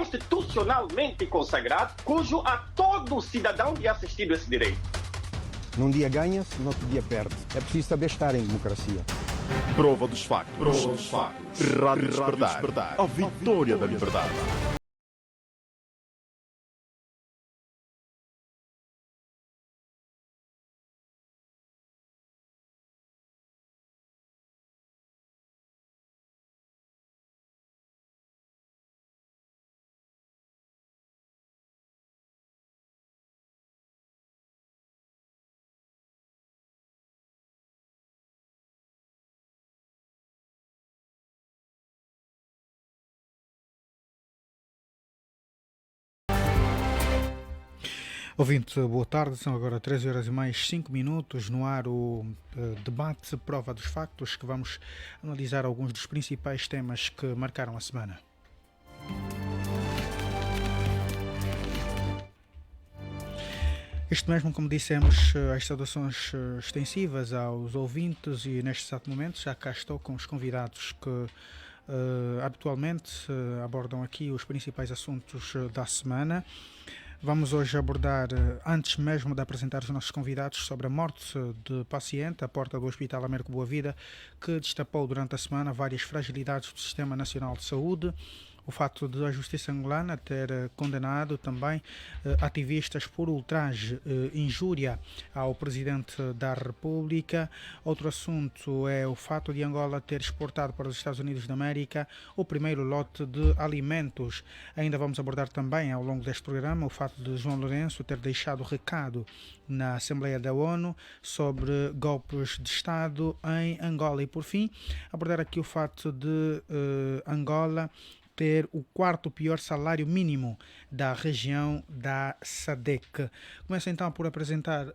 constitucionalmente consagrado, cujo a todo cidadão é assistido esse direito. Num dia ganha-se, no outro dia perde. É preciso saber estar em democracia. Prova dos factos. Rádio Despertar. A vitória da liberdade. Ouvinte, boa tarde, são agora 13 horas e mais 5 minutos, no ar o debate Prova dos Factos, que vamos analisar alguns dos principais temas que marcaram a semana. Isto mesmo, como dissemos, as saudações extensivas aos ouvintes e neste exato momento já cá estou com os convidados que habitualmente abordam aqui os principais assuntos da semana. Vamos hoje abordar, antes mesmo de apresentar os nossos convidados, sobre a morte de paciente à porta do Hospital Américo Boa Vida, que destapou durante a semana várias fragilidades do Sistema Nacional de Saúde. O fato de a Justiça angolana ter condenado também ativistas por ultraje, injúria ao Presidente da República. Outro assunto é o fato de Angola ter exportado para os Estados Unidos da América o primeiro lote de alimentos. Ainda vamos abordar também, ao longo deste programa, o fato de João Lourenço ter deixado recado na Assembleia da ONU sobre golpes de Estado em Angola. E, por fim, abordar aqui o fato de Angola ter o quarto pior salário mínimo da região da SADC. Começo então por apresentar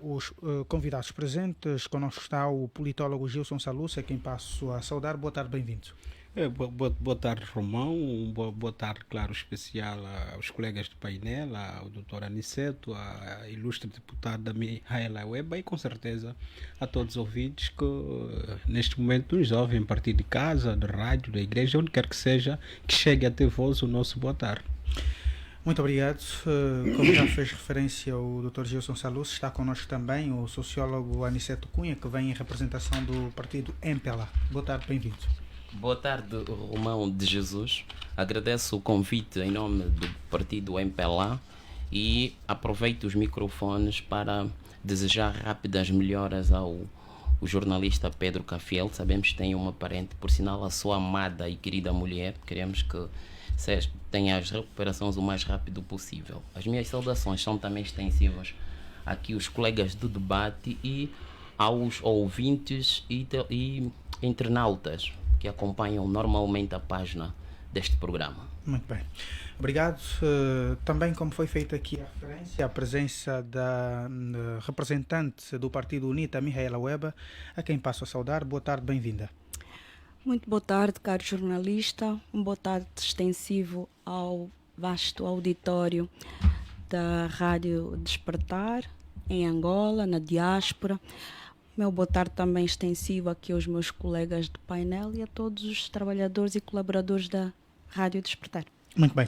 os convidados presentes. Connosco está o politólogo Gilson Salúcia, quem passo a saudar. Boa tarde, bem-vindo. Boa tarde, Romão. Boa tarde, claro, especial aos colegas do painel, ao doutor Aniceto, à ilustre deputada Mihaela Weba e, com certeza, a todos os ouvintes que neste momento nos ouvem a partir de casa, de rádio, da igreja, onde quer que seja, que chegue até vós o nosso boa tarde. Muito obrigado. Como já fez referência o Dr. Gilson Salus, está connosco também o sociólogo Aniceto Cunha, que vem em representação do partido MPLA. Boa tarde, bem-vindo. Boa tarde, Romão de Jesus. Agradeço o convite em nome do partido MPLA e aproveito os microfones para desejar rápidas melhoras ao jornalista Pedro Cafiel. Sabemos que tem uma parente, por sinal, a sua amada e querida mulher. Queremos que tenha as recuperações o mais rápido possível. As minhas saudações são também extensivas aqui aos colegas do debate e aos ouvintes e internautas que acompanham normalmente a página deste programa. Muito bem. Obrigado. Também, como foi feita aqui a referência, a presença da representante do Partido UNITA, Mihaela Weba, a quem passo a saudar. Boa tarde, bem-vinda. Muito boa tarde, caro jornalista. Boa tarde extensivo ao vasto auditório da Rádio Despertar, em Angola, na diáspora. Meu boa tarde também extensivo aqui aos meus colegas de painel e a todos os trabalhadores e colaboradores da Rádio Despertar. Muito bem.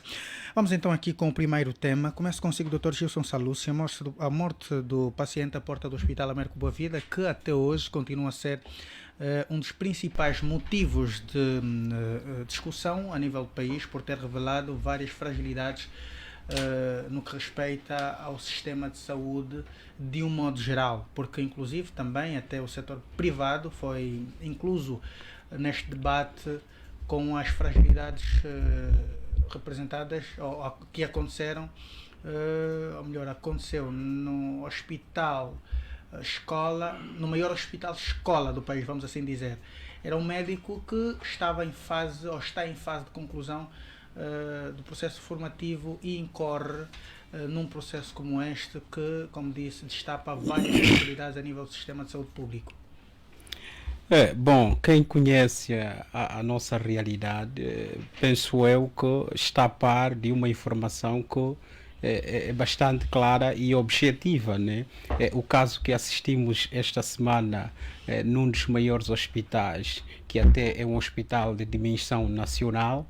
Vamos então aqui com o primeiro tema. Começo consigo, Dr. Gilson Salúcia, a morte do paciente à porta do Hospital Américo Boa Vida, que até hoje continua a ser um dos principais motivos de discussão a nível do país, por ter revelado várias fragilidades no que respeita ao sistema de saúde de um modo geral, porque inclusive também até o setor privado foi incluso neste debate com as fragilidades representadas ou que aconteceram, ou melhor, aconteceu no hospital escola, no maior hospital escola do país, vamos assim dizer. Era um médico que estava em fase, ou está em fase de conclusão do processo formativo e incorre num processo como este que, como disse, destapa várias possibilidades a nível do sistema de saúde público. Bom, quem conhece a nossa realidade, penso eu que está a par de uma informação que é bastante clara e objetiva, né? O caso que assistimos esta semana num dos maiores hospitais, que até é um hospital de dimensão nacional,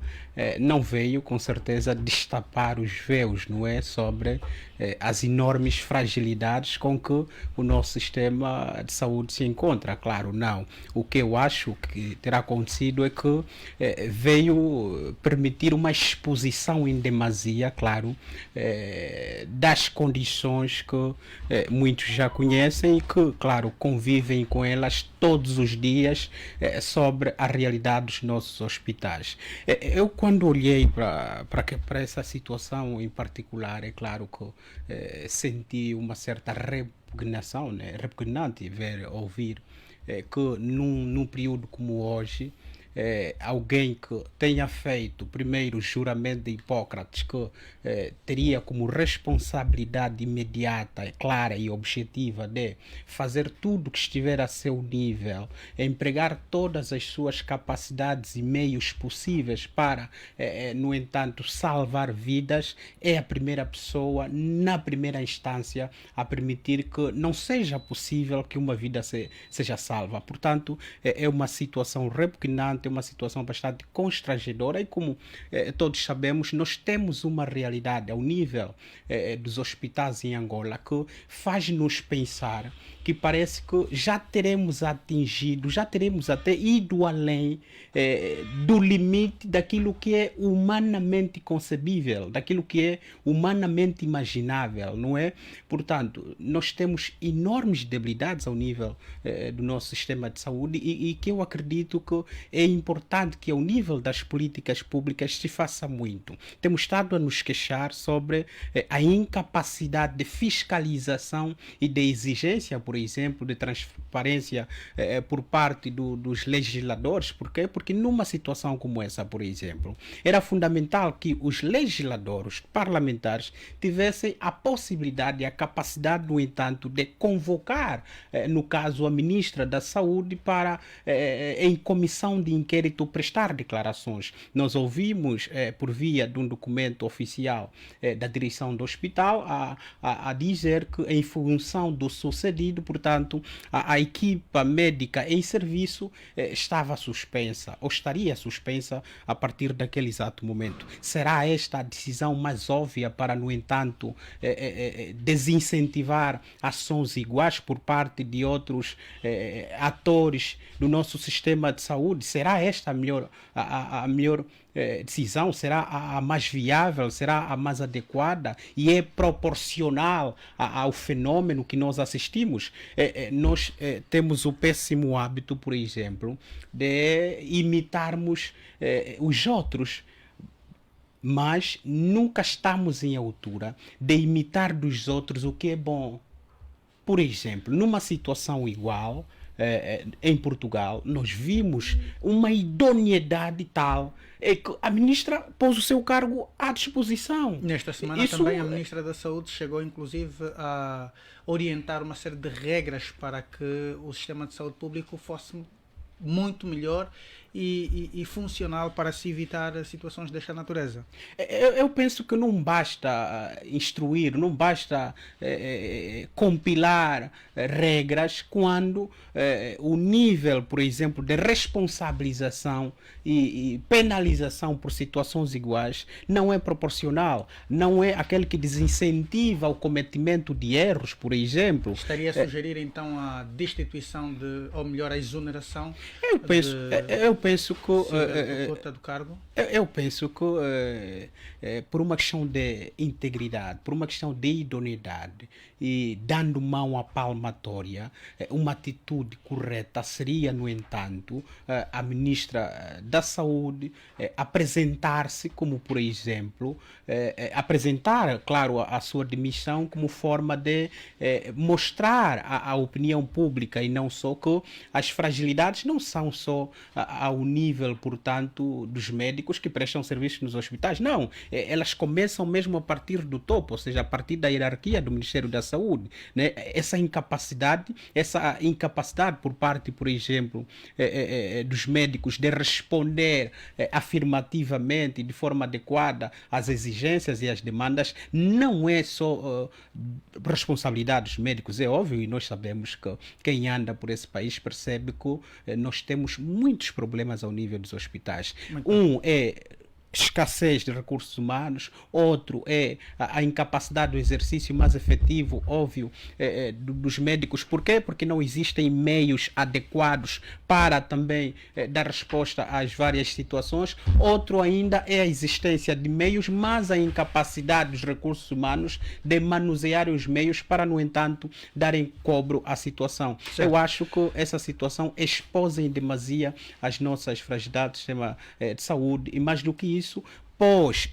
não veio com certeza destapar os véus, não é, sobre as enormes fragilidades com que o nosso sistema de saúde se encontra. Claro, não. O que eu acho que terá acontecido é que veio permitir uma exposição em demasia, claro, das condições que muitos já conhecem e que, claro, convivem com elas todos os dias sobre a realidade dos nossos hospitais. Eu, quando olhei para essa situação em particular, é claro que senti uma certa repugnação, né? Repugnante ouvir que num período como hoje, alguém que tenha feito primeiro o juramento de Hipócrates, que teria como responsabilidade imediata, clara e objetiva de fazer tudo que estiver a seu nível, empregar todas as suas capacidades e meios possíveis para, no entanto, salvar vidas, é a primeira pessoa, na primeira instância, a permitir que não seja possível que uma vida seja salva. Portanto, é uma situação repugnante, é uma situação bastante constrangedora e, como todos sabemos, nós temos uma realidade ao nível dos hospitais em Angola que faz-nos pensar que parece que já teremos atingido, já teremos até ido além do limite daquilo que é humanamente concebível, daquilo que é humanamente imaginável, não é? Portanto, nós temos enormes debilidades ao nível do nosso sistema de saúde e que eu acredito que é importante que ao nível das políticas públicas se faça muito. Temos estado a nos queixar sobre a incapacidade de fiscalização e de exigência, por exemplo, de transparência por parte dos legisladores. Por quê? Porque numa situação como essa, por exemplo, era fundamental que os legisladores, parlamentares, tivessem a possibilidade e a capacidade, no entanto, de convocar, no caso, a ministra da Saúde para, em comissão de inquérito, prestar declarações. Nós ouvimos, por via de um documento oficial da direção do hospital, a dizer que, em função do sucedido, portanto, a equipa médica em serviço estava suspensa, ou estaria suspensa a partir daquele exato momento. Será esta a decisão mais óbvia para, no entanto, desincentivar ações iguais por parte de outros atores do nosso sistema de saúde? Será esta a melhor decisão? Será a mais viável? Será a mais adequada? E é proporcional ao fenômeno que nós assistimos? Nós temos o péssimo hábito, por exemplo, de imitarmos os outros, mas nunca estamos em altura de imitar dos outros o que é bom. Por exemplo, numa situação igual, em Portugal, nós vimos uma idoneidade tal que a ministra pôs o seu cargo à disposição. Nesta semana também a ministra da Saúde chegou inclusive a orientar uma série de regras para que o sistema de saúde público fosse muito melhor e funcional para se evitar situações desta natureza. Eu penso que não basta instruir, não basta compilar regras quando o nível, por exemplo, de responsabilização e penalização por situações iguais não é proporcional, não é aquele que desincentiva o cometimento de erros, por exemplo. Estaria a sugerir então a destituição ou melhor, a exoneração? Eu penso que do cargo? Eu penso que por uma questão de integridade, por uma questão de idoneidade e dando mão à palmatória, uma atitude correta seria, no entanto, a ministra da Saúde apresentar-se como, por exemplo, apresentar, claro, a sua demissão como forma de mostrar à opinião pública e não só que as fragilidades não são só ao nível, portanto, dos médicos que prestam serviços nos hospitais. Não, elas começam mesmo a partir do topo, ou seja, a partir da hierarquia do Ministério da Saúde, né? Essa incapacidade por parte, por exemplo, dos médicos de responder afirmativamente, de forma adequada às exigências e às demandas, não é só responsabilidade dos médicos, é óbvio, e nós sabemos que quem anda por esse país percebe que nós temos muitos problemas ao nível dos hospitais. Um é escassez de recursos humanos, outro é a incapacidade do exercício mais efetivo, óbvio, dos médicos. Por quê? Porque não existem meios adequados para também dar resposta às várias situações. Outro ainda é a existência de meios, mas a incapacidade dos recursos humanos de manusear os meios para, no entanto, darem cobro à situação. Certo. Eu acho que essa situação expõe em demasia as nossas fragilidades do sistema de saúde, e mais do que isso, pôs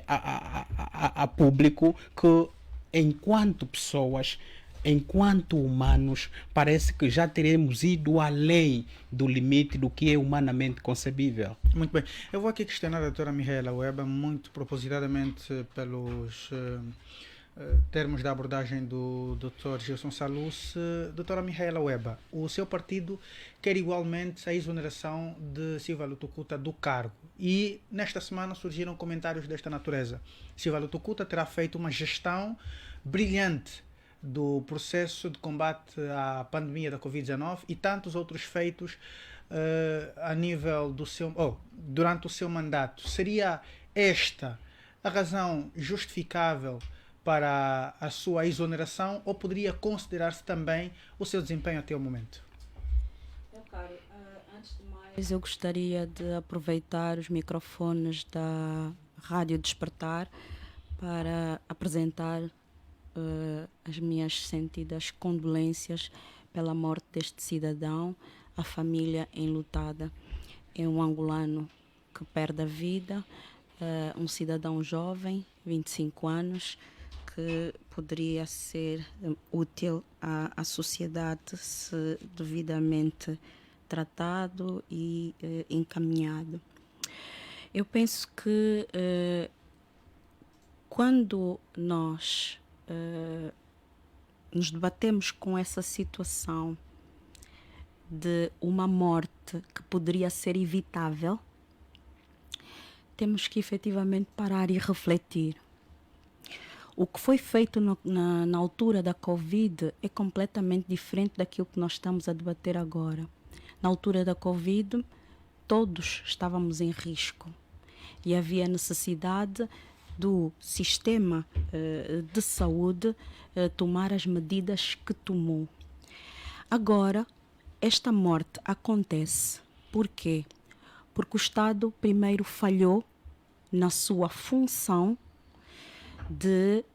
a público que, enquanto pessoas, enquanto humanos, parece que já teremos ido além do limite do que é humanamente concebível. Muito bem. Eu vou aqui questionar a doutora Mihaela Weba, muito propositadamente pelos termos da abordagem do Dr. Gilson Salus. Doutora Mihaela Weba, o seu partido quer igualmente a exoneração de Silva Lutucuta do cargo, e nesta semana surgiram comentários desta natureza. Silva Lutucuta terá feito uma gestão brilhante do processo de combate à pandemia da Covid-19 e tantos outros feitos a nível do seu durante o seu mandato. Seria esta a razão justificável para a sua exoneração, ou poderia considerar-se também o seu desempenho até o momento? Meu caro, antes de mais, eu gostaria de aproveitar os microfones da Rádio Despertar para apresentar as minhas sentidas condolências pela morte deste cidadão, a família enlutada. É um angolano que perde a vida, um cidadão jovem, 25 anos, que poderia ser útil à sociedade se devidamente tratado e encaminhado. Eu penso que quando nós nos debatemos com essa situação de uma morte que poderia ser evitável, temos que efetivamente parar e refletir. O que foi feito na altura da Covid é completamente diferente daquilo que nós estamos a debater agora. Na altura da Covid, todos estávamos em risco e havia necessidade do sistema de saúde tomar as medidas que tomou. Agora, esta morte acontece. Por quê? Porque o Estado primeiro falhou na sua função de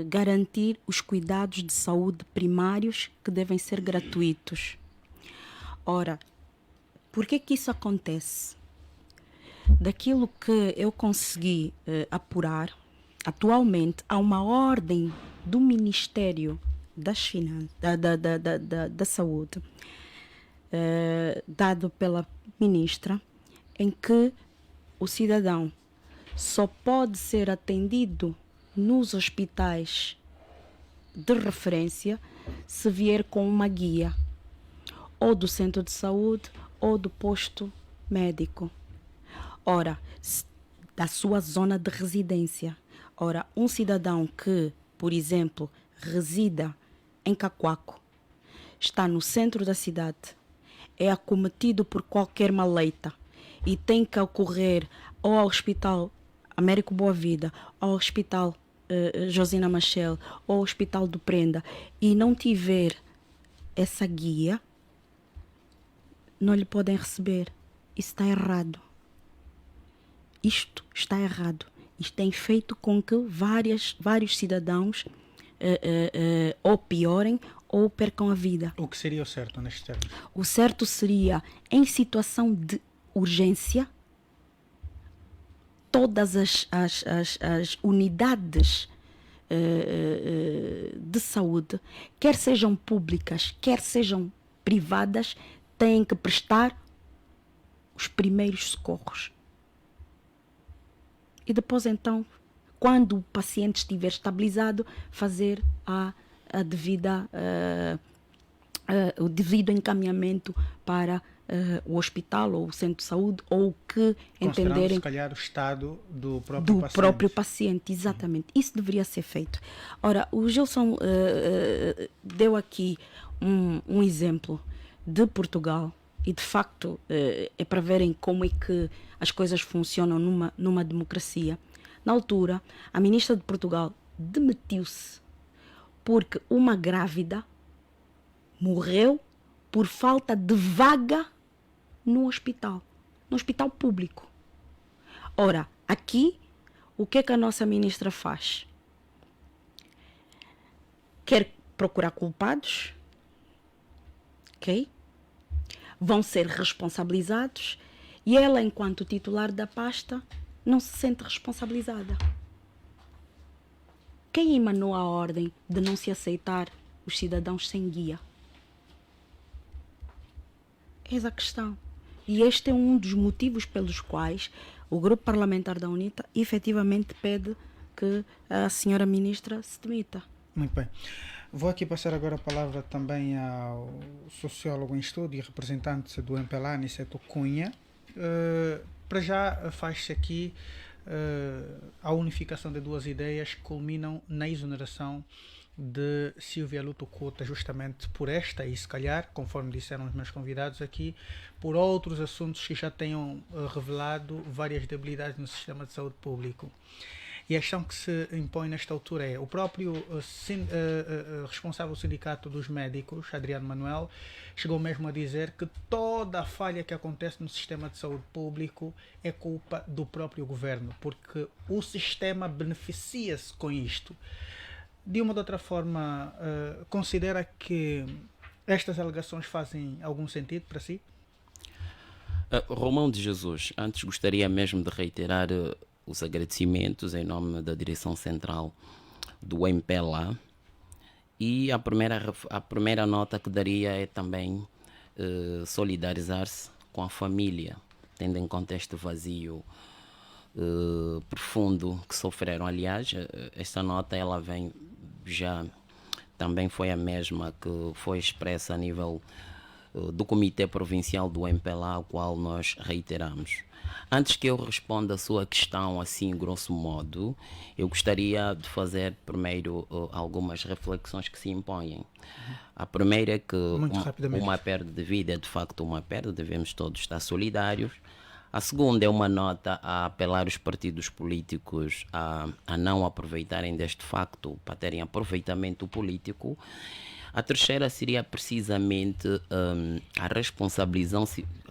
garantir os cuidados de saúde primários que devem ser gratuitos. Ora, por que isso acontece? Daquilo que eu consegui apurar, atualmente há uma ordem do Ministério das Finanças, da Saúde, dado pela ministra, em que o cidadão só pode ser atendido nos hospitais de referência se vier com uma guia, ou do centro de saúde ou do posto médico. Ora, da sua zona de residência. Ora, um cidadão que, por exemplo, resida em Cacoaco, está no centro da cidade, é acometido por qualquer maleita e tem que ocorrer ou ao Hospital Américo Boa Vida, ao Hospital Josina Machel, ou ao Hospital do Prenda, e não tiver essa guia, não lhe podem receber. Isso está errado. Isto está errado. Isto tem feito com que vários cidadãos ou piorem ou percam a vida. O que seria o certo neste termos? O certo seria, em situação de urgência, todas as unidades de saúde, quer sejam públicas, quer sejam privadas, têm que prestar os primeiros socorros. E depois, então, quando o paciente estiver estabilizado, fazer o devido encaminhamento para o hospital ou o centro de saúde, ou o que Considerando, entenderem se calhar, o estado do próprio paciente. Exatamente. Isso deveria ser feito. Ora, o Gilson deu aqui um exemplo de Portugal, e de facto é para verem como é que as coisas funcionam numa democracia. Na altura, a ministra de Portugal demitiu-se porque uma grávida morreu por falta de vaga no hospital público. Ora, aqui, o que é que a nossa ministra faz? Quer procurar culpados, ok? Vão ser responsabilizados, e ela, enquanto titular da pasta, não se sente responsabilizada. Quem emanou a ordem de não se aceitar os cidadãos sem guia? Eis a questão. E este é um dos motivos pelos quais o grupo parlamentar da UNITA efetivamente pede que a senhora ministra se demita. Muito bem. Vou aqui passar agora a palavra também ao sociólogo em estudo e representante do MPLA, Aniceto Cunha. Para já faz-se aqui a unificação de duas ideias que culminam na exoneração de Silvia Luto Couta, justamente por esta, e se calhar, conforme disseram os meus convidados aqui, por outros assuntos que já tenham revelado várias debilidades no sistema de saúde público. E a questão que se impõe nesta altura é: o próprio responsável do Sindicato dos Médicos, Adriano Manuel, chegou mesmo a dizer que toda a falha que acontece no sistema de saúde público é culpa do próprio governo, porque o sistema beneficia-se com isto. De uma ou de outra forma, considera que estas alegações fazem algum sentido para si? Romão de Jesus, antes gostaria mesmo de reiterar os agradecimentos em nome da direção central do MPLA, e a primeira nota que daria é também solidarizar-se com a família, tendo em conta este vazio profundo que sofreram. Aliás, esta nota ela vem já, também foi a mesma que foi expressa a nível do Comitê Provincial do MPLA, ao qual nós reiteramos. Antes que eu responda a sua questão assim, grosso modo, eu gostaria de fazer primeiro algumas reflexões que se impõem. A primeira é que uma perda de vida é de facto uma perda, devemos todos estar solidários. A segunda é uma nota a apelar os partidos políticos a não aproveitarem deste facto para terem aproveitamento político. A terceira seria precisamente a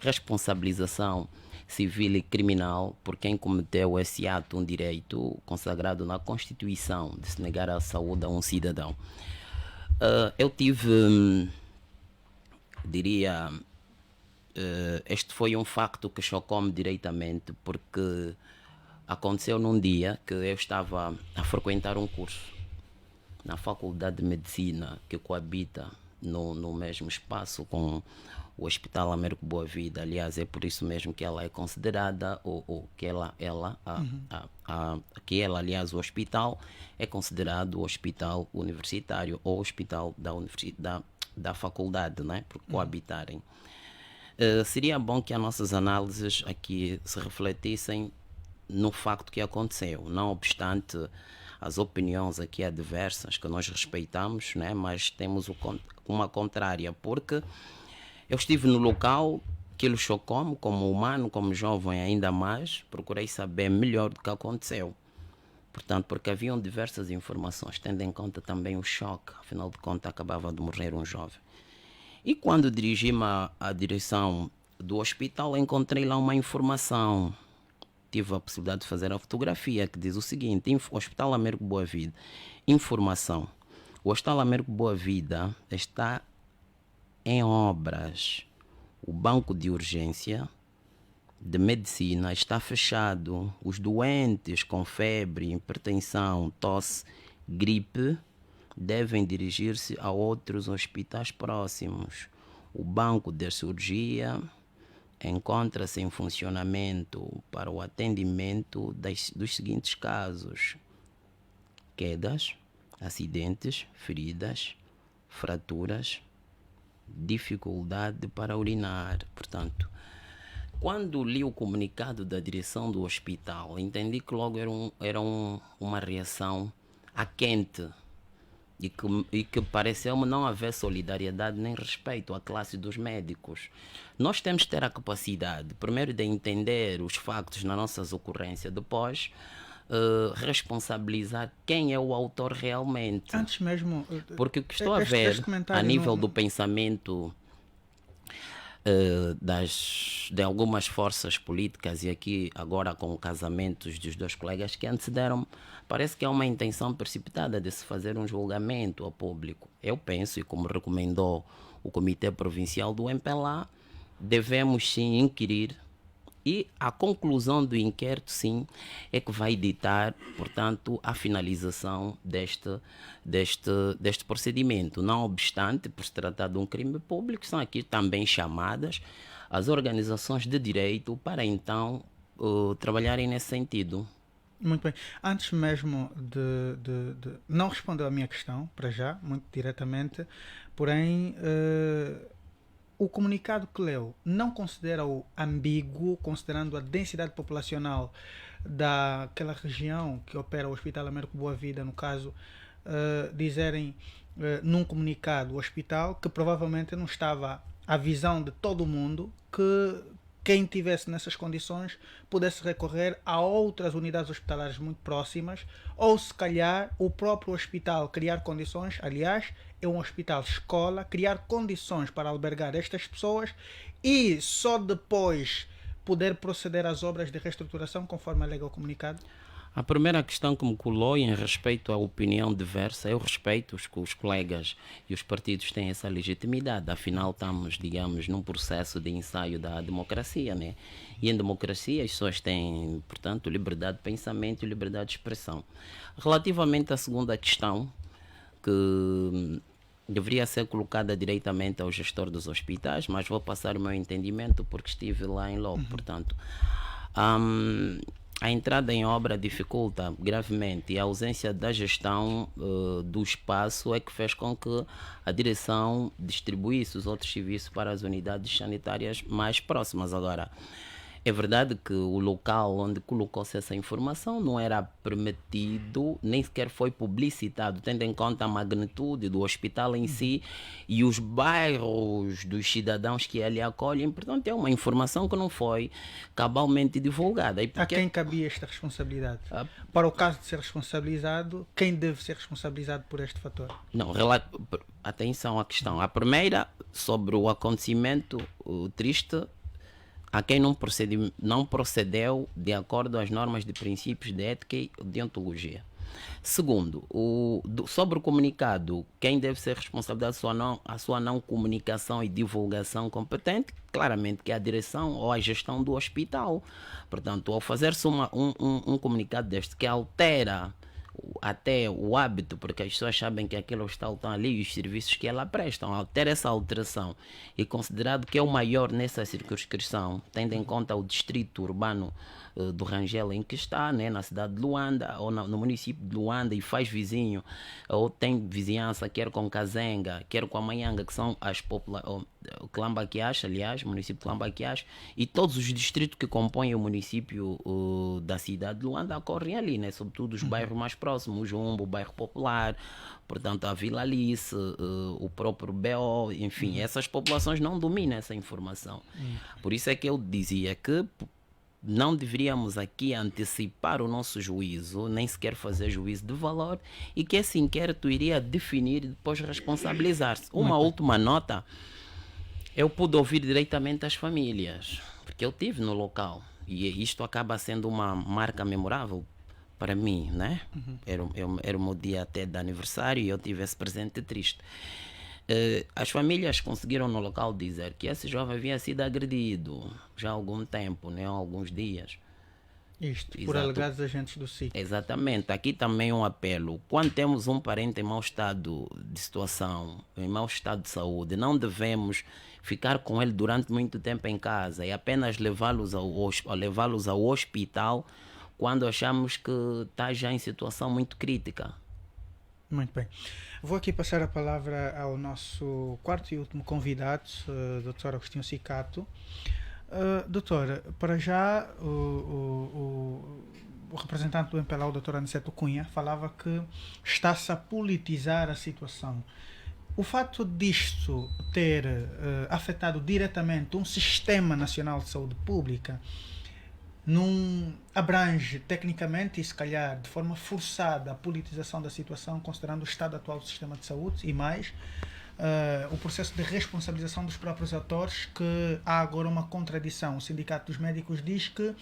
responsabilização civil e criminal por quem cometeu esse ato, um direito consagrado na Constituição, de se negar a saúde a um cidadão. Eu tive, diria, este foi um facto que chocou-me diretamente, porque aconteceu num dia que eu estava a frequentar um curso na Faculdade de Medicina, que coabita no mesmo espaço com o Hospital Américo Boa Vida. Aliás, é por isso mesmo que ela é considerada, aliás, o hospital é considerado o hospital universitário ou hospital da faculdade, né? Por coabitarem. Seria bom que as nossas análises aqui se refletissem no facto que aconteceu, não obstante as opiniões aqui adversas que nós respeitamos, né? Mas temos uma contrária, porque eu estive no local, aquilo chocou-me como humano, como jovem ainda mais, procurei saber melhor do que aconteceu. Portanto, porque haviam diversas informações, tendo em conta também o choque, afinal de contas acabava de morrer um jovem. E quando dirigi-me à direção do hospital, encontrei lá uma informação. Tive a possibilidade de fazer a fotografia, que diz o seguinte: Hospital Américo Boa Vida. Informação: o Hospital Américo Boa Vida está em obras. O banco de urgência de medicina está fechado. Os doentes com febre, hipertensão, tosse, gripe devem dirigir-se a outros hospitais próximos. O banco de cirurgia encontra-se em funcionamento para o atendimento dos seguintes casos: quedas, acidentes, feridas, fraturas, dificuldade para urinar. Portanto, quando li o comunicado da direção do hospital, entendi que logo era uma reação a quente e que pareceu-me não haver solidariedade nem respeito à classe dos médicos. Nós temos que ter a capacidade, primeiro, de entender os factos nas nossas ocorrências, depois responsabilizar quem é o autor realmente. Antes mesmo... Porque o que estou a ver a nível do pensamento de algumas forças políticas, e aqui agora com casamentos dos dois colegas que antecederam, parece que há uma intenção precipitada de se fazer um julgamento ao público. Eu penso, e como recomendou o Comitê Provincial do MPLA, devemos sim inquirir, e a conclusão do inquérito, sim, é que vai ditar, portanto, a finalização deste procedimento. Não obstante, por se tratar de um crime público, são aqui também chamadas as organizações de direito para, então, trabalharem nesse sentido. Muito bem. Antes mesmo de não responder à minha questão, para já, muito diretamente, porém... o comunicado que leu não considera-o ambíguo, considerando a densidade populacional daquela região que opera o Hospital Américo Boa Vida, no caso, dizerem num comunicado o hospital que provavelmente não estava à visão de todo o mundo que quem tivesse nessas condições pudesse recorrer a outras unidades hospitalares muito próximas, ou se calhar o próprio hospital criar condições, aliás, é um hospital escola, criar condições para albergar estas pessoas e só depois poder proceder às obras de reestruturação conforme alega o comunicado? A primeira questão que me colou em respeito à opinião diversa, eu respeito os colegas e os partidos têm essa legitimidade, afinal estamos, digamos, num processo de ensaio da democracia, né? E em democracia as pessoas têm, portanto, liberdade de pensamento e liberdade de expressão. Relativamente à segunda questão, que deveria ser colocada diretamente ao gestor dos hospitais, mas vou passar o meu entendimento porque estive lá em loco, portanto... a entrada em obra dificulta gravemente e a ausência da gestão do espaço é que fez com que a direção distribuísse os outros serviços para as unidades sanitárias mais próximas. Agora, é verdade que o local onde colocou-se essa informação não era permitido, nem sequer foi publicitado, tendo em conta a magnitude do hospital em si e os bairros dos cidadãos que ali acolhem. Portanto, é uma informação que não foi cabalmente divulgada. A quem cabia esta responsabilidade? Para o caso de ser responsabilizado, quem deve ser responsabilizado por este fator? Não, atenção à questão. A primeira, sobre o acontecimento triste, a quem não procedeu de acordo às normas de princípios de ética e deontologia. Segundo, sobre o comunicado, quem deve ser responsabilizado a sua não comunicação e divulgação competente, claramente que é a direção ou a gestão do hospital. Portanto, ao fazer-se um comunicado deste que altera até o hábito, porque as pessoas sabem que aquele hospital está ali e os serviços que ela prestam, altera essa alteração e considerado que é o maior nessa circunscrição, tendo em conta o distrito urbano do Rangel em que está, né, na cidade de Luanda ou no município de Luanda, e faz vizinho ou tem vizinhança quer com Kazenga, quer com a Manhanga, que são as Clambaquiache, aliás, o município de Clambaquiache, e todos os distritos que compõem o município da cidade de Luanda ocorrem ali, né, sobretudo os bairros mais próximos, o Jumbo, o bairro Popular, portanto a Vila Alice, o próprio BO, enfim, essas populações não dominam essa informação. Por isso é que eu dizia que não deveríamos aqui antecipar o nosso juízo, nem sequer fazer juízo de valor, e que esse inquérito iria definir e depois responsabilizar-se. Uma última nota, eu pude ouvir diretamente as famílias, porque eu estive no local, e isto acaba sendo uma marca memorável para mim, né? Era o meu dia até de aniversário e eu tive esse presente triste. As famílias conseguiram no local dizer que esse jovem havia sido agredido já há algum tempo, né, há alguns dias. Isto, por Exato. alegados agentes do SIC. Exatamente. Aqui também um apelo. Quando temos um parente em mau estado de situação, em mau estado de saúde, não devemos ficar com ele durante muito tempo em casa e apenas levá-los ao hospital quando achamos que está já em situação muito crítica. Muito bem. Vou aqui passar a palavra ao nosso quarto e último convidado, Dr. Agostinho Cicato. Doutor, para já o representante do MPLA, o Dr. Aniceto Cunha, falava que está-se a politizar a situação. O fato disto ter afetado diretamente um sistema nacional de saúde pública não abrange tecnicamente e se calhar de forma forçada a politização da situação, considerando o estado atual do sistema de saúde e mais o processo de responsabilização dos próprios atores, que há agora uma contradição. O Sindicato dos Médicos diz que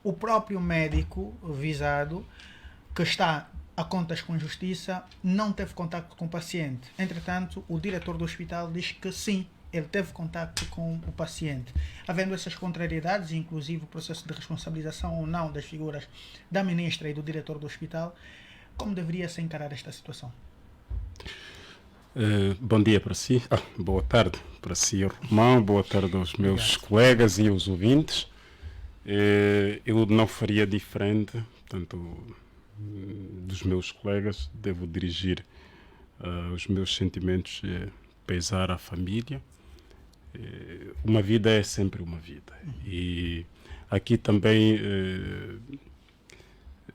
o próprio médico visado, que está a contas com justiça, não teve contacto com o paciente. Entretanto, o diretor do hospital diz que sim, ele teve contacto com o paciente. Havendo essas contrariedades, inclusive o processo de responsabilização ou não das figuras da ministra e do diretor do hospital, como deveria-se encarar esta situação? Bom dia para si, boa tarde para si, Romão, boa tarde aos meus colegas e aos ouvintes. Eu não faria diferente, portanto, dos meus colegas, devo dirigir os meus sentimentos, pesar à família. Uma vida é sempre uma vida. E aqui também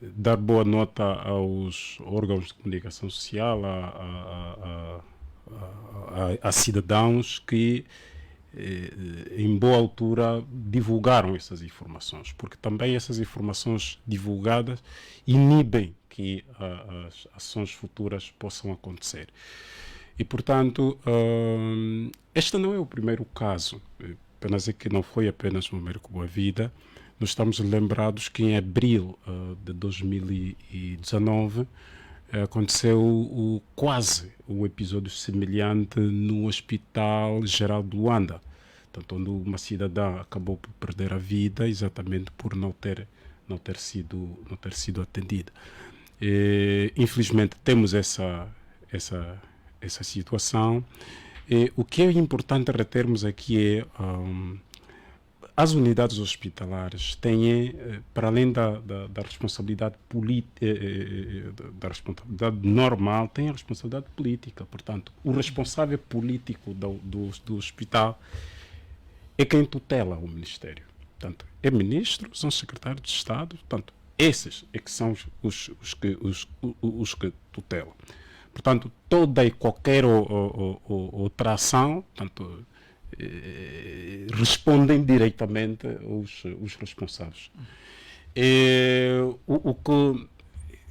dar boa nota aos órgãos de comunicação social, a cidadãos que em boa altura divulgaram essas informações, porque também essas informações divulgadas inibem que as ações futuras possam acontecer. E, portanto, este não é o primeiro caso, apenas é que não foi apenas no Médico Boa Vida. Nós estamos lembrados que em abril de 2019 aconteceu quase um episódio semelhante no Hospital Geral de Luanda, portanto, onde uma cidadã acabou por perder a vida exatamente por não ter sido atendida. Infelizmente temos essa situação. O que é importante retermos aqui é as unidades hospitalares têm, para além da responsabilidade da responsabilidade normal, têm a responsabilidade política. Portanto, o responsável político do hospital é quem tutela o Ministério. Portanto, é ministro, são secretários de Estado, portanto, esses é que são os que tutelam. Portanto, toda e qualquer outra ação, portanto, respondem diretamente os responsáveis. O que,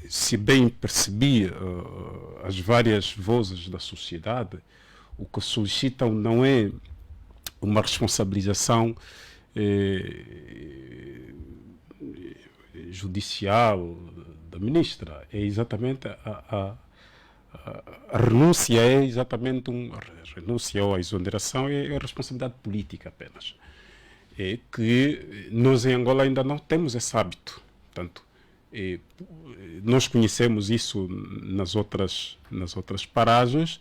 se bem percebi, as várias vozes da sociedade, o que solicitam não é uma responsabilização judicial da ministra, é exatamente a renúncia, é exatamente a renúncia ou a exoneração é a responsabilidade política apenas. É que nós em Angola ainda não temos esse hábito. Portanto, nós conhecemos isso nas outras paragens.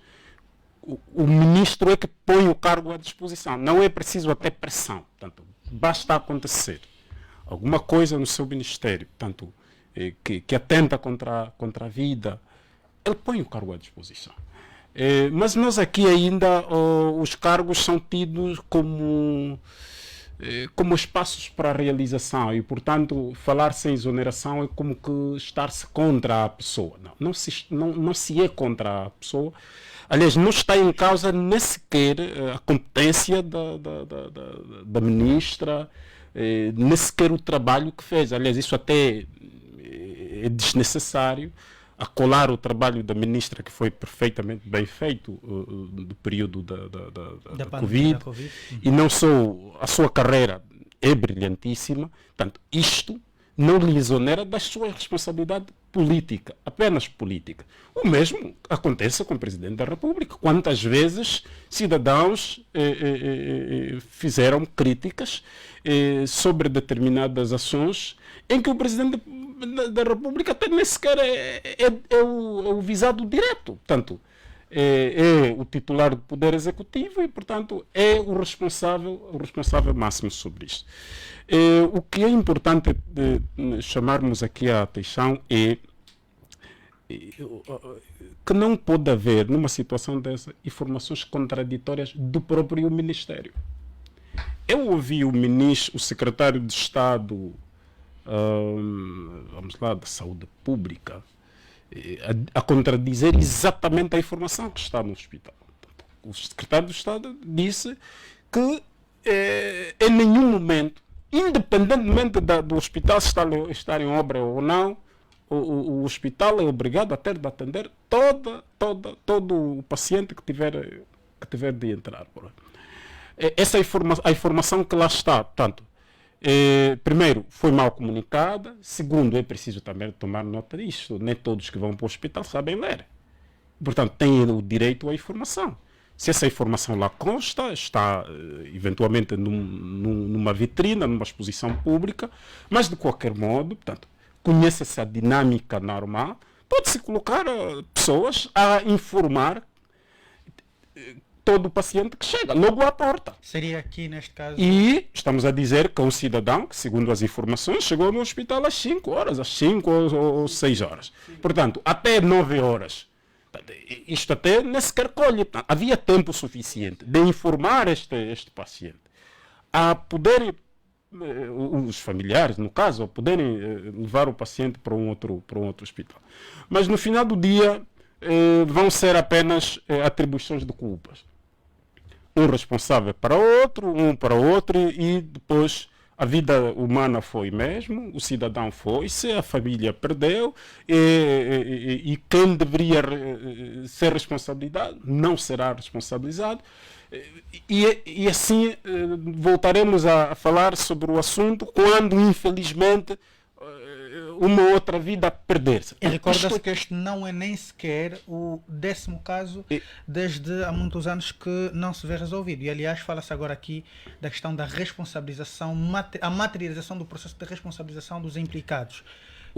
O ministro é que põe o cargo à disposição. Não é preciso até pressão. Portanto, basta acontecer alguma coisa no seu ministério, portanto, que atenta contra a vida, ele põe o cargo à disposição. Mas nós aqui ainda os cargos são tidos como espaços para a realização e, portanto, falar sem exoneração é como que estar-se contra a pessoa. Não se é contra a pessoa. Aliás, não está em causa nem sequer a competência da ministra, nem sequer o trabalho que fez. Aliás, isso até é desnecessário. Acolar o trabalho da ministra, que foi perfeitamente bem feito do período da Covid. E não só a sua carreira é brilhantíssima, portanto, isto não lhe exonera da sua responsabilidade política, apenas política. O mesmo acontece com o Presidente da República. Quantas vezes cidadãos fizeram críticas sobre determinadas ações em que o Presidente da República até nem sequer é o visado direto. Portanto, é o titular do Poder Executivo e, portanto, é o responsável máximo sobre isto. O que é importante chamarmos aqui a atenção é que não pode haver, numa situação dessa, informações contraditórias do próprio Ministério. Eu ouvi o secretário de Estado, da Saúde Pública, a contradizer exatamente a informação que está no hospital. O secretário de Estado disse que em nenhum momento, independentemente do hospital estar em obra ou não, o hospital é obrigado a ter de atender todo o paciente que tiver de entrar. Essa a informação que lá está, portanto, primeiro, foi mal comunicada. Segundo, é preciso também tomar nota disto. Nem todos que vão para o hospital sabem ler. Portanto, têm o direito à informação. Se essa informação lá consta, está eventualmente numa vitrina, numa exposição pública, mas de qualquer modo, portanto, conhece-se a dinâmica normal, pode-se colocar pessoas a informar todo o paciente que chega, logo à porta. Seria aqui, neste caso... E estamos a dizer que um cidadão que, segundo as informações, chegou no hospital às 5 horas, às 5 ou 6 horas. Portanto, até 9 horas. Isto até nem sequer colhe. Havia tempo suficiente de informar este paciente a poderem, os familiares, no caso, a poderem levar o paciente para um outro hospital. Mas no final do dia vão ser apenas atribuições de culpas. Um responsável para outro e depois a vida humana foi mesmo, o cidadão foi-se, a família perdeu e quem deveria ser responsabilizado não será responsabilizado e assim voltaremos a falar sobre o assunto quando infelizmente uma outra vida perder-se. E recorda-se que este não é nem sequer o 10º caso desde há muitos anos que não se vê resolvido. E, aliás, fala-se agora aqui da questão da responsabilização, a materialização do processo de responsabilização dos implicados.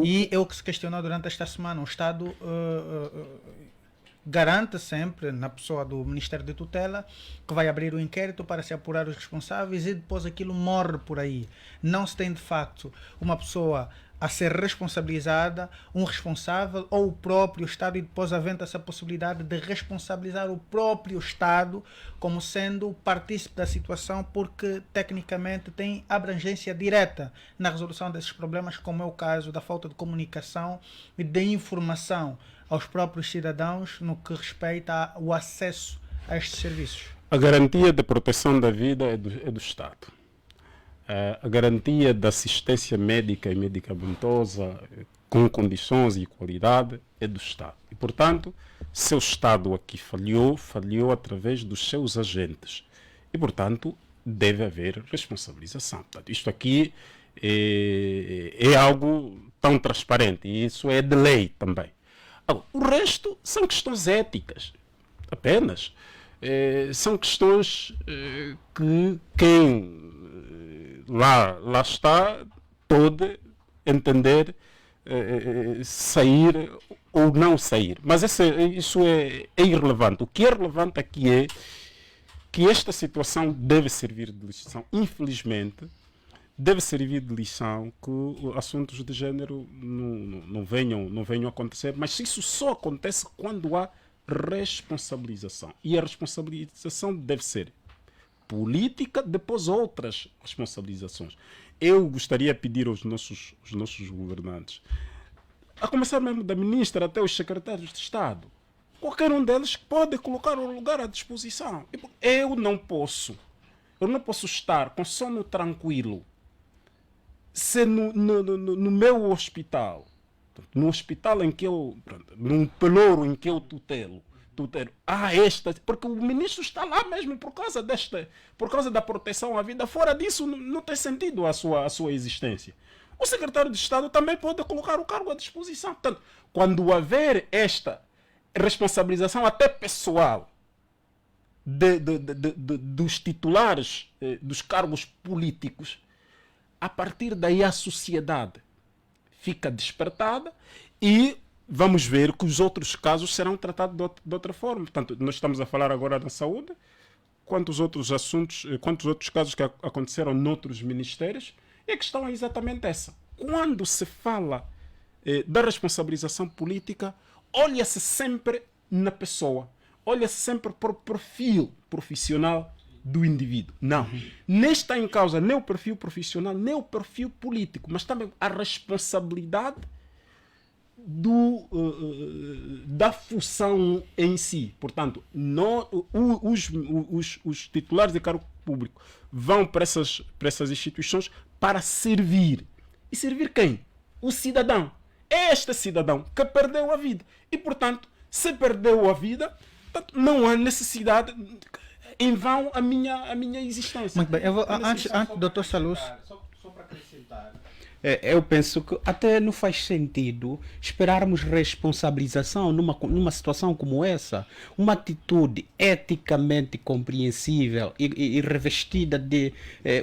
E é o que se questionou durante esta semana. O Estado garante sempre, na pessoa do Ministério de Tutela, que vai abrir o inquérito para se apurar os responsáveis e depois aquilo morre por aí. Não se tem, de facto, uma pessoa a ser responsabilizada, um responsável ou o próprio Estado, e depois aventa-se a possibilidade de responsabilizar o próprio Estado como sendo partícipe da situação, porque tecnicamente tem abrangência direta na resolução desses problemas, como é o caso da falta de comunicação e de informação aos próprios cidadãos no que respeita ao acesso a estes serviços. A garantia de proteção da vida é do Estado. A garantia da assistência médica e medicamentosa com condições e qualidade é do Estado. E, portanto, se o Estado aqui falhou através dos seus agentes. E, portanto, deve haver responsabilização. Portanto, isto aqui é algo tão transparente e isso é de lei também. Agora, o resto são questões éticas, apenas. São questões que quem lá está pode entender sair ou não sair. Mas isso é irrelevante. O que é relevante aqui é que esta situação deve servir de lição. Infelizmente, deve servir de lição que assuntos de género não venham a acontecer, mas isso só acontece quando há responsabilização. E a responsabilização deve ser política, depois outras responsabilizações. Eu gostaria de pedir aos nossos governantes, a começar mesmo da ministra até os secretários de Estado, qualquer um deles pode colocar o lugar à disposição. Eu não posso estar com sono tranquilo se no meu hospital, no hospital em que eu, num pelouro em que eu tutelo, porque o ministro está lá mesmo por causa da proteção à vida. Fora disso, não tem sentido a sua existência. o secretário de Estado também pode colocar o cargo à disposição. Portanto, quando houver esta responsabilização até pessoal dos titulares dos cargos políticos, a partir daí a sociedade fica despertada e vamos ver que os outros casos serão tratados de outra forma. Portanto, nós estamos a falar agora da saúde, quantos outros assuntos, quantos outros casos que aconteceram noutros ministérios, e a questão é exatamente essa. Quando se fala da responsabilização política, olha-se sempre na pessoa, olha-se sempre para o perfil profissional do indivíduo. Não. Nem está em causa nem o perfil profissional, nem o perfil político, mas também a responsabilidade da função em si. Portanto, os titulares de cargo público vão para essas instituições para servir. E servir quem? O cidadão. É este cidadão que perdeu a vida. E, portanto, se perdeu a vida, portanto, não há necessidade em vão a minha existência. Muito bem. Eu vou, antes, doutor Salus. Só para acrescentar. Eu penso que até não faz sentido esperarmos responsabilização numa situação como essa. Uma atitude eticamente compreensível e revestida de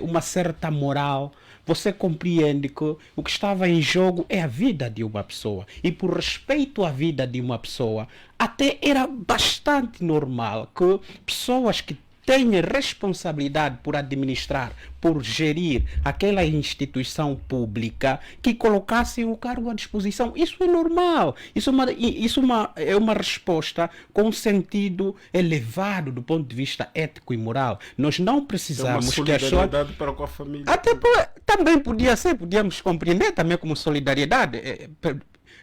uma certa moral. Você compreende que o que estava em jogo é a vida de uma pessoa. E por respeito à vida de uma pessoa, até era bastante normal que pessoas que têm responsabilidade por administrar, por gerir aquela instituição pública, que colocassem o cargo à disposição. Isso é normal. Isso é uma resposta com sentido elevado do ponto de vista ético e moral. Nós não precisamos que a solidariedade para com a família. Até também podia ser, podíamos compreender também como solidariedade.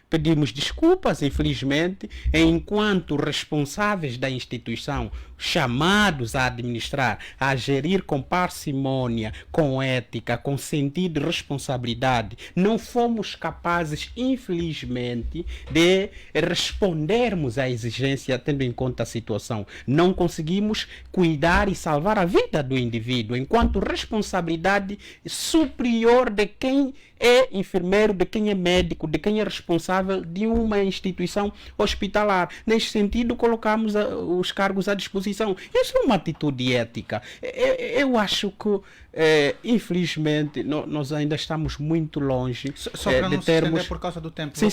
Pedimos desculpas, infelizmente, enquanto responsáveis da instituição, chamados a administrar, a gerir com parcimônia, com ética, com sentido de responsabilidade, não fomos capazes, infelizmente, de respondermos à exigência tendo em conta a situação. Não conseguimos cuidar e salvar a vida do indivíduo, enquanto responsabilidade superior de quem é enfermeiro, de quem é médico, de quem é responsável de uma instituição hospitalar. Neste sentido, colocamos os cargos à disposição. Isso é uma atitude ética. Eu acho que, infelizmente, nós ainda estamos muito longe só para não se estender por causa do tempo. Sim,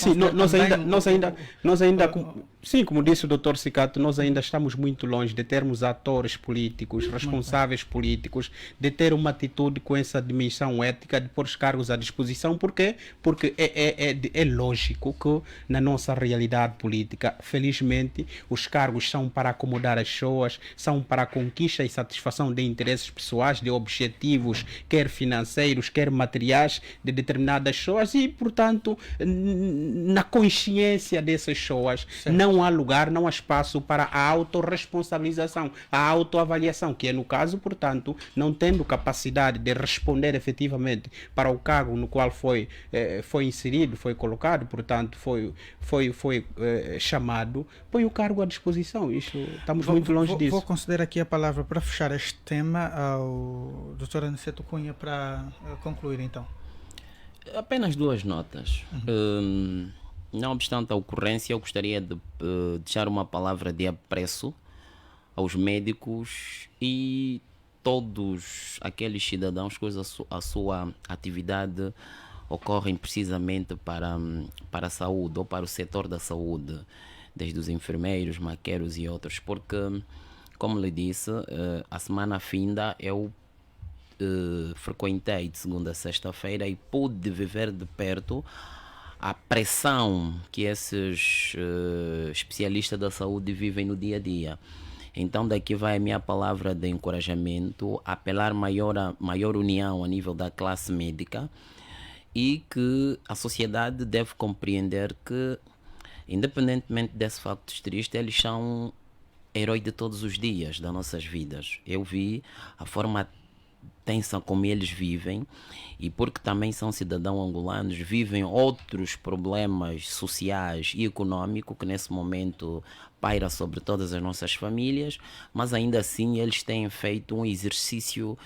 sim, como disse o Dr. Cicato, nós ainda estamos muito longe de termos atores políticos, responsáveis políticos, de ter uma atitude com essa dimensão ética de pôr os cargos à disposição. Por quê? Porque é lógico que na nossa realidade política, felizmente, os cargos são para acomodar as pessoas, são para a conquista e satisfação de interesses pessoais, de objetivos, quer financeiros, quer materiais, de determinadas pessoas e, portanto, na consciência dessas pessoas, não há lugar, não há espaço para a autorresponsabilização, a autoavaliação, que é no caso, portanto, não tendo capacidade de responder efetivamente para o cargo no qual foi inserido, foi colocado, portanto, foi chamado, põe o cargo à disposição. Isso, estamos muito longe disso. Vou conceder aqui a palavra para fechar este tema ao Dr. Aniceto Cunha para concluir, então. Apenas duas notas. Não obstante a ocorrência, eu gostaria de deixar uma palavra de apreço aos médicos e todos aqueles cidadãos cuja a sua atividade ocorrem precisamente para a saúde ou para o setor da saúde, desde os enfermeiros, maqueiros e outros, porque, como lhe disse, a semana finda eu frequentei de segunda a sexta-feira e pude viver de perto a pressão que esses especialistas da saúde vivem no dia a dia. Então daqui vai a minha palavra de encorajamento, apelar maior união a nível da classe médica e que a sociedade deve compreender que, independentemente desses factos tristes, eles são heróis de todos os dias das nossas vidas. Eu vi a forma tensa como eles vivem, e porque também são cidadãos angolanos, vivem outros problemas sociais e econômicos que nesse momento paira sobre todas as nossas famílias, mas ainda assim eles têm feito um exercício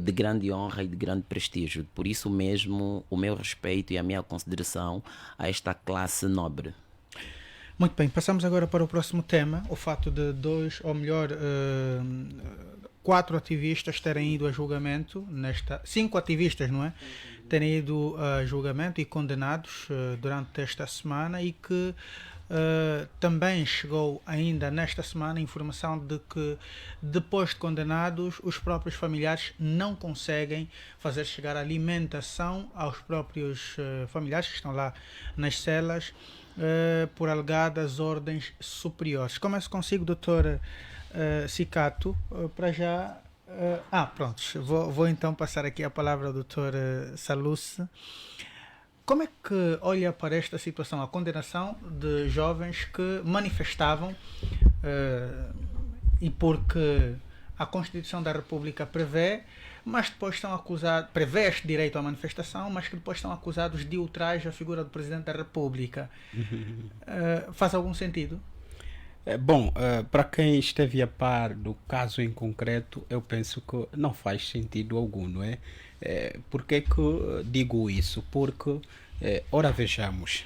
de grande honra e de grande prestígio. Por isso mesmo, o meu respeito e a minha consideração a esta classe nobre. Muito bem, passamos agora para o próximo tema, o fato de 4 ativistas terem ido a julgamento, 5 ativistas, não é? Terem ido a julgamento e condenados durante esta semana, e que também chegou ainda nesta semana a informação de que, depois de condenados, os próprios familiares não conseguem fazer chegar alimentação aos próprios familiares que estão lá nas celas por alegadas ordens superiores. Começo consigo, doutor Cicato, para já. Pronto, vou então passar aqui a palavra ao doutor Saluce. Como é que olha para esta situação, a condenação de jovens que manifestavam, e porque a Constituição da República prevê, mas depois estão acusados, prevê este direito à manifestação, mas que depois estão acusados de ultraje à figura do Presidente da República? Faz algum sentido? Bom, para quem esteve a par do caso em concreto, eu penso que não faz sentido algum, não é? Por que que digo isso? Porque, ora vejamos,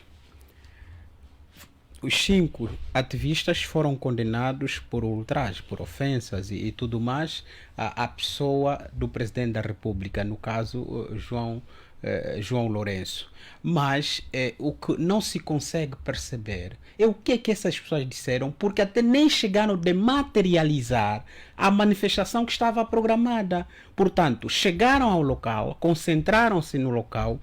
os 5 ativistas foram condenados por ultraje, por ofensas e tudo mais à pessoa do Presidente da República, no caso João Lourenço. Mas o que não se consegue perceber é o que é que essas pessoas disseram, porque até nem chegaram a materializar a manifestação que estava programada. Portanto, chegaram ao local, concentraram-se no local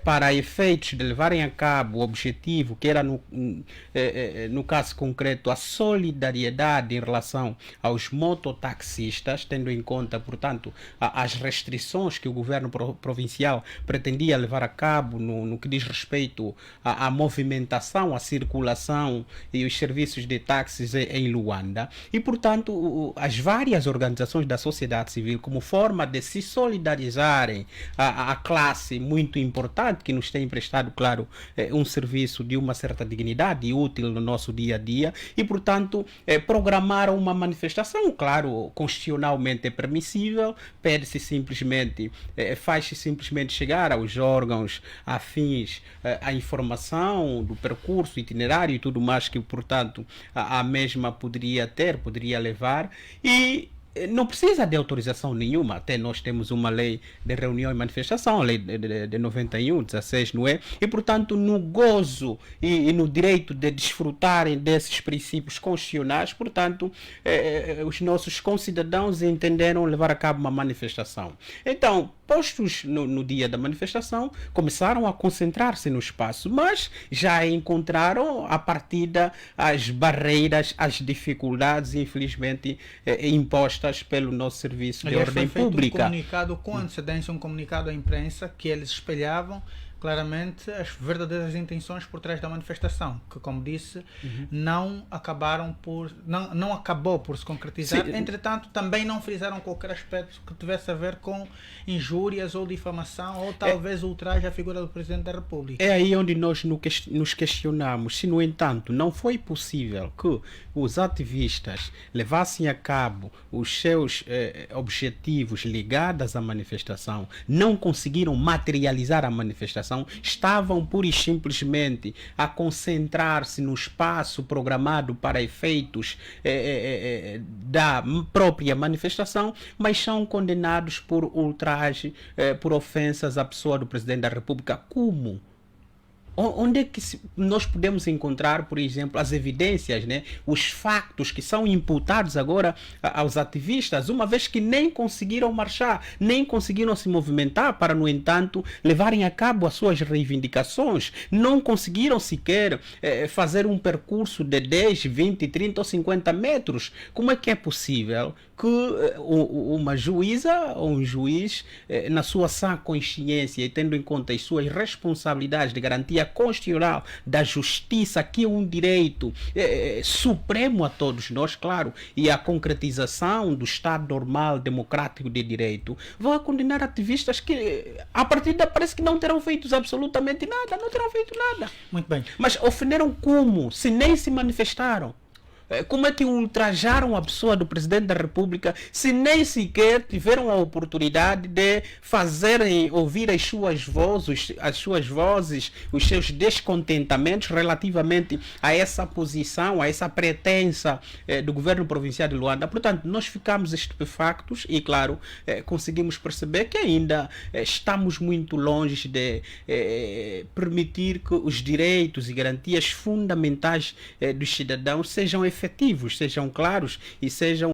para efeitos de levarem a cabo o objetivo, que era, no caso concreto, a solidariedade em relação aos mototaxistas, tendo em conta, portanto, as restrições que o governo provincial pretendia levar a cabo no que diz respeito à movimentação, à circulação e os serviços de táxis em Luanda. E, portanto, as várias organizações da sociedade civil, como forma de se solidarizarem a classe muito importante que nos tem prestado, claro, um serviço de uma certa dignidade e útil no nosso dia a dia, e, portanto, programaram uma manifestação, claro, constitucionalmente é permissível, pede-se simplesmente, faz-se simplesmente chegar aos órgãos afins a informação do percurso, itinerário e tudo mais que, portanto, a mesma poderia levar, e não precisa de autorização nenhuma. Até nós temos uma lei de reunião e manifestação, a lei de 91, 16, não é? E, portanto, no gozo e no direito de desfrutarem desses princípios constitucionais, portanto, os nossos concidadãos entenderam levar a cabo uma manifestação. Então, postos no dia da manifestação, começaram a concentrar-se no espaço, mas já encontraram a partida as barreiras, as dificuldades, infelizmente, impostas pelo nosso serviço de ordem pública. Um comunicado com antecedência, um comunicado à imprensa, que eles espelhavam claramente as verdadeiras intenções por trás da manifestação, que, como disse, não acabou por se concretizar. Sim. Entretanto, também não frisaram qualquer aspecto que tivesse a ver com injúrias ou difamação ou talvez ultraje à figura do Presidente da República. É aí onde nós nos questionamos se, no entanto, não foi possível que os ativistas levassem a cabo os seus objetivos ligados à manifestação, não conseguiram materializar a manifestação, estavam pura e simplesmente a concentrar-se no espaço programado para efeitos da própria manifestação, mas são condenados por ultraje, por ofensas à pessoa do Presidente da República. Como? Onde é que nós podemos encontrar, por exemplo, as evidências, né? Os factos que são imputados agora aos ativistas, uma vez que nem conseguiram marchar, nem conseguiram se movimentar para, no entanto, levarem a cabo as suas reivindicações, não conseguiram sequer fazer um percurso de 10, 20, 30 ou 50 metros. Como é que é possível que uma juíza ou um juiz, na sua sã consciência e tendo em conta as suas responsabilidades de garantia garantia constitucional da justiça, que é um direito supremo a todos nós, claro, e a concretização do Estado normal, democrático de direito, vão condenar ativistas que, a partir daí, parece que não terão feito absolutamente nada, não terão feito nada. Muito bem. Mas ofenderam como? Se nem se manifestaram. Como é que ultrajaram a pessoa do Presidente da República se nem sequer tiveram a oportunidade de fazerem ouvir as suas vozes, os seus descontentamentos relativamente a essa posição, a essa pretensa do governo provincial de Luanda? Portanto, nós ficamos estupefactos e, claro, conseguimos perceber que ainda estamos muito longe de permitir que os direitos e garantias fundamentais dos cidadãos sejam efetivos, sejam claros e sejam